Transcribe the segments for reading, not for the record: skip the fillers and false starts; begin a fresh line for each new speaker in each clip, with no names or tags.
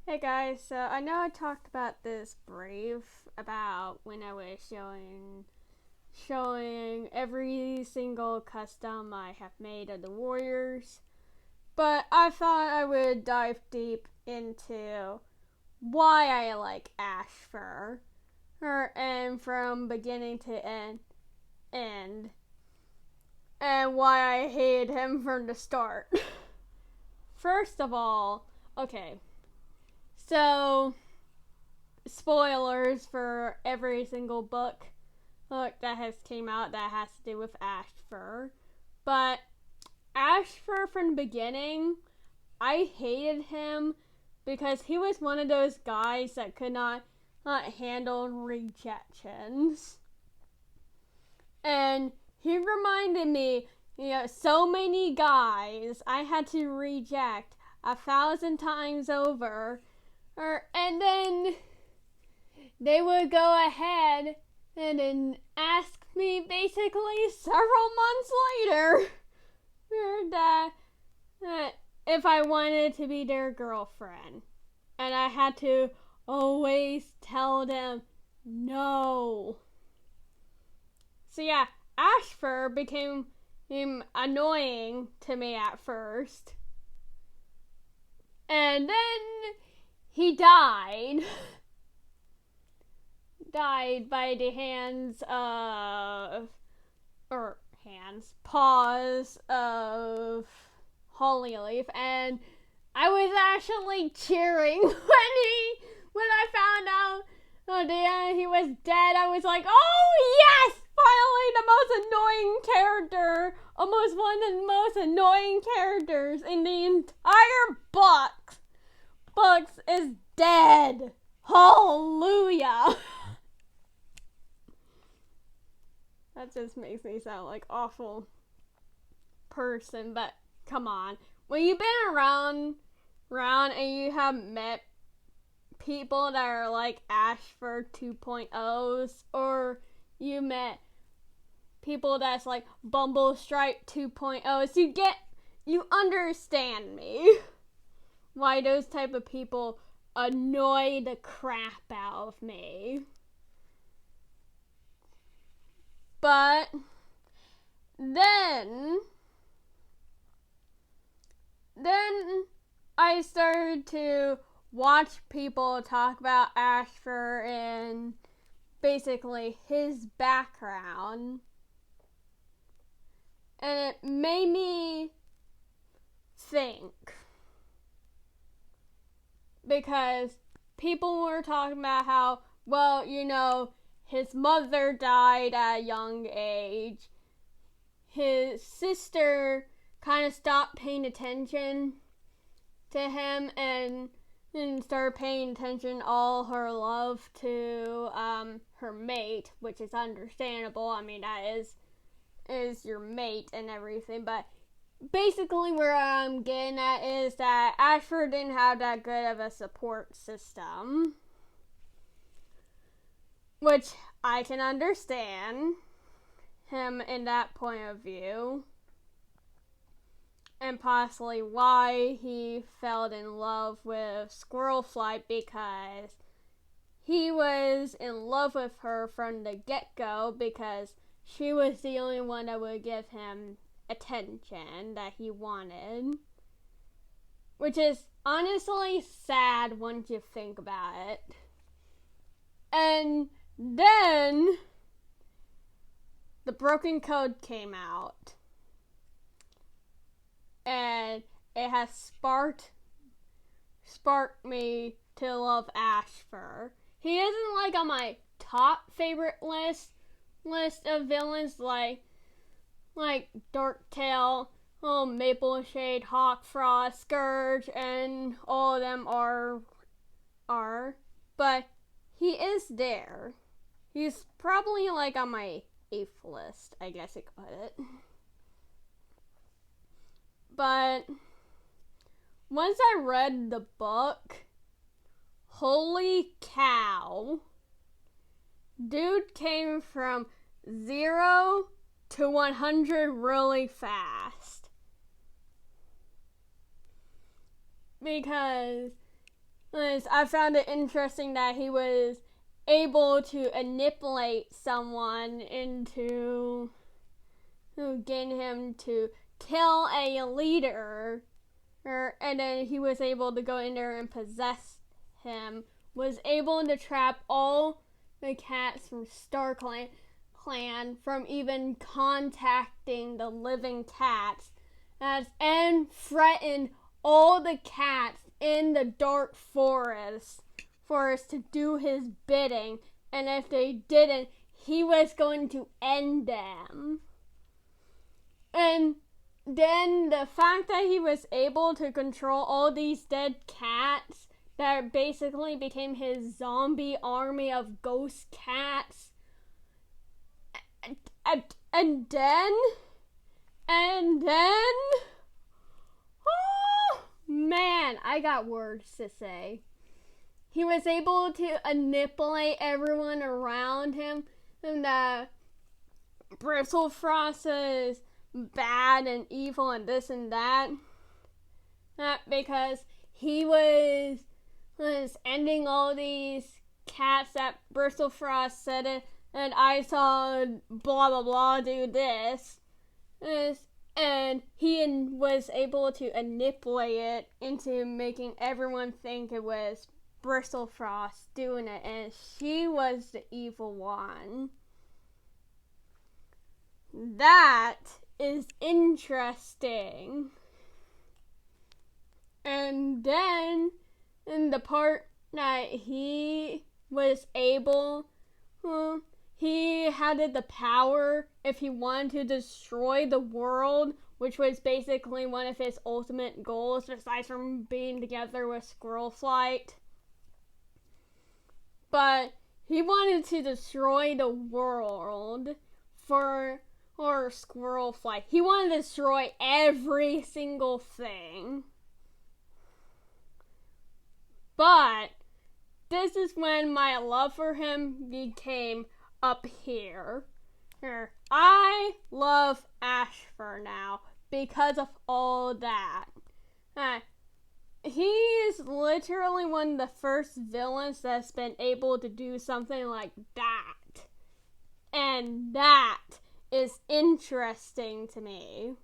Hey guys, so I know I talked about this brief about when I was showing every single custom I have made of the Warriors, but I thought I would dive deep into why I like Ashfur, and from beginning to end, and why I hated him from the start. First of all, okay. So, spoilers for every single book that has came out that has to do with Ashfur. But Ashfur from the beginning, I hated him because he was one of those guys that could not handle rejections. And he reminded me, so many guys I had to reject 1,000 times over. And then they would go ahead and then ask me basically several months later that if I wanted to be their girlfriend. And I had to always tell them no. So yeah, Ashfur became annoying to me at first. And then he died by the paws of Hollyleaf, and I was actually cheering when I found out he was dead. I was like, oh yes, finally the most annoying character, almost one of the most annoying characters in the entire books is dead. Hallelujah. That just makes me sound like an awful person, but come on. When you've been around and you have met people that are like Ashfur 2.0s, or you met people that's like Bumblestripe 2.0s, you understand me. Why those type of people annoy the crap out of me. But then I started to watch people talk about Ashfur and basically his background, and it made me think. Because people were talking about how, his mother died at a young age. His sister kind of stopped paying attention to him and started paying attention all her love to her mate, which is understandable. I mean, that is your mate and everything, but basically where I'm getting at is that Ashfur didn't have that good of a support system, which I can understand him in that point of view, and possibly why he fell in love with Squirrelflight, because he was in love with her from the get-go because she was the only one that would give him attention that he wanted, which is honestly sad once you think about it. And then the Broken Code came out, and it has sparked me to love Ashfur. He isn't like on my top favorite list of villains like Darktail, Mapleshade, Hawkfrost, Scourge, and all of them are, but he is there. He's probably like on my 8th list, I guess you could put it. But once I read the book, holy cow, dude came from 0 to 100 really fast. Because I found it interesting that he was able to manipulate someone into getting him to kill a leader, and then he was able to go in there and possess him, was able to trap all the cats from Star Clan from even contacting the living cats, and threatened all the cats in the dark forest to do his bidding, and if they didn't, he was going to end them. And then the fact that he was able to control all these dead cats that basically became his zombie army of ghost cats, and then oh man, I got words to say. He was able to manipulate everyone around him, and that Bristlefrost is bad and evil and this and that. Because he was ending all these cats that Bristlefrost said it, and I saw blah blah blah do this. And he was able to manipulate it into making everyone think it was Bristlefrost doing it, and she was the evil one. That is interesting. And then, in the part that he was able, he had the power if he wanted to destroy the world, which was basically one of his ultimate goals, besides from being together with Squirrel Flight. But he wanted to destroy the world for Squirrel Flight. He wanted to destroy every single thing. But this is when my love for him became up here. I love Ashfur now because of all that. He is literally one of the first villains that's been able to do something like that. And that is interesting to me.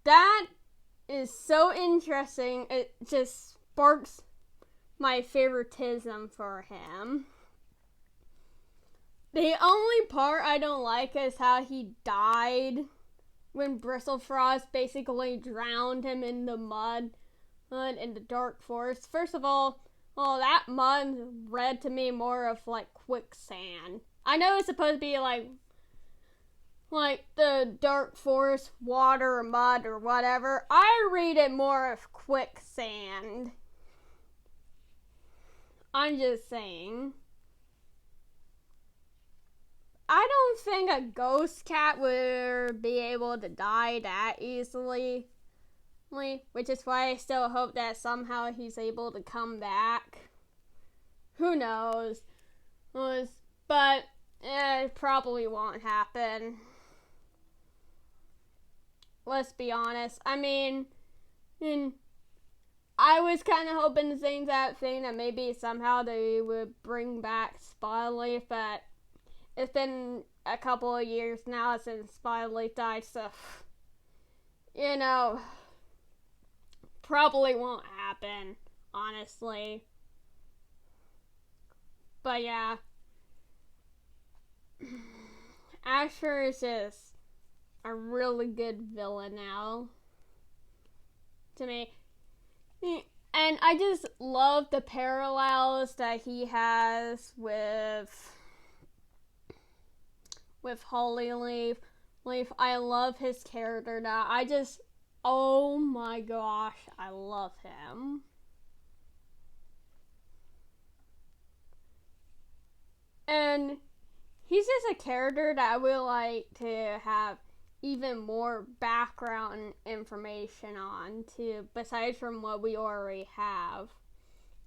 That is so interesting. It just sparks my favoritism for him. The only part I don't like is how he died when Bristlefrost basically drowned him in the mud in the dark forest. First of all, that mud read to me more of like quicksand. I know it's supposed to be like the dark forest water or mud or whatever. I read it more of quicksand. I'm just saying. I don't think a ghost cat would be able to die that easily. Which is why I still hope that somehow he's able to come back. Who knows? But it probably won't happen. Let's be honest. I mean, I was kind of hoping the same thing that maybe somehow they would bring back Spotleaf, but it's been a couple of years now since Spotleaf died, so, probably won't happen, honestly. But yeah, Ashfur is just a really good villain now, to me. And I just love the parallels that he has with Hollyleaf. I love his character now. Oh my gosh, I love him. And he's just a character that I would like to have even more background information on, too, besides from what we already have.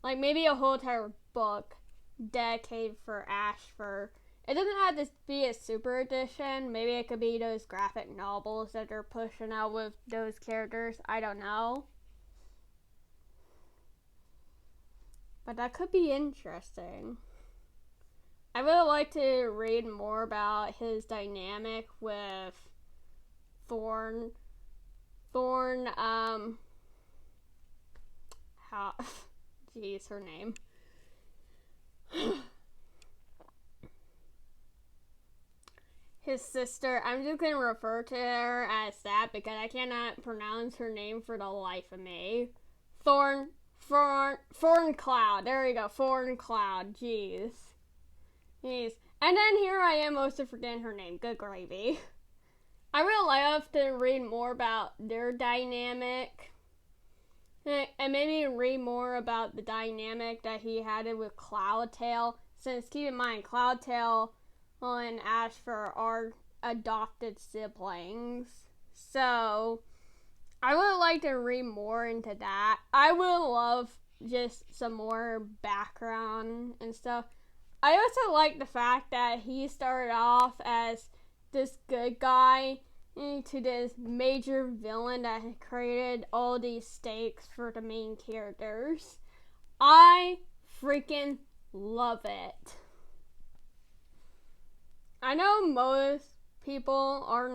Like, maybe a whole entire book dedicated for Ashfur. It doesn't have to be a super edition. Maybe it could be those graphic novels that they're pushing out with those characters. I don't know. But that could be interesting. I would like to read more about his dynamic with Thorn. How, jeez, her name. His sister. I'm just gonna refer to her as that because I cannot pronounce her name for the life of me. Thorn Cloud. There we go. Thorn Cloud. Jeez. And then here I am also forgetting her name. Good gravy. I would love to read more about their dynamic. And maybe read more about the dynamic that he had with Cloudtail. Since keep in mind, Cloudtail and Ashfur are adopted siblings. So I would like to read more into that. I would love just some more background and stuff. I also like the fact that he started off as this good guy into this major villain that had created all these stakes for the main characters. I freaking love it. I know most people are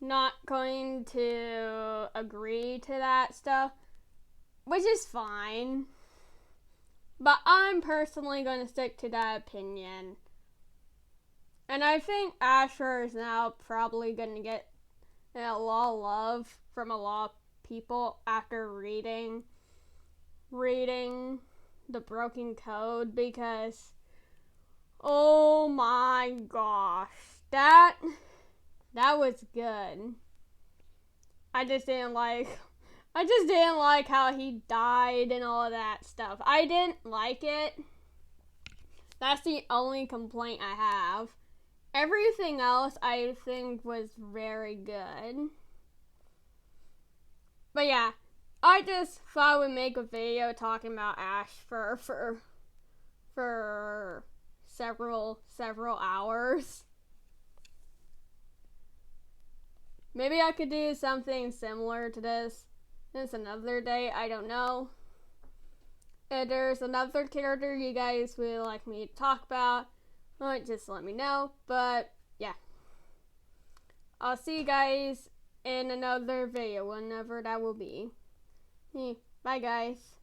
not going to agree to that stuff, which is fine. But I'm personally going to stick to that opinion. And I think Ashfur is now probably going to get a lot of love from a lot of people after reading the Broken Code because oh my gosh, that was good. I just didn't like how he died and all of that stuff. I didn't like it. That's the only complaint I have. Everything else I think was very good. But yeah, I just thought I would make a video talking about Ashfur for several hours. Maybe I could do something similar to this another day. I don't know. If there's another character you guys would like me to talk about, just let me know. But yeah, I'll see you guys in another video whenever that will be. Bye guys.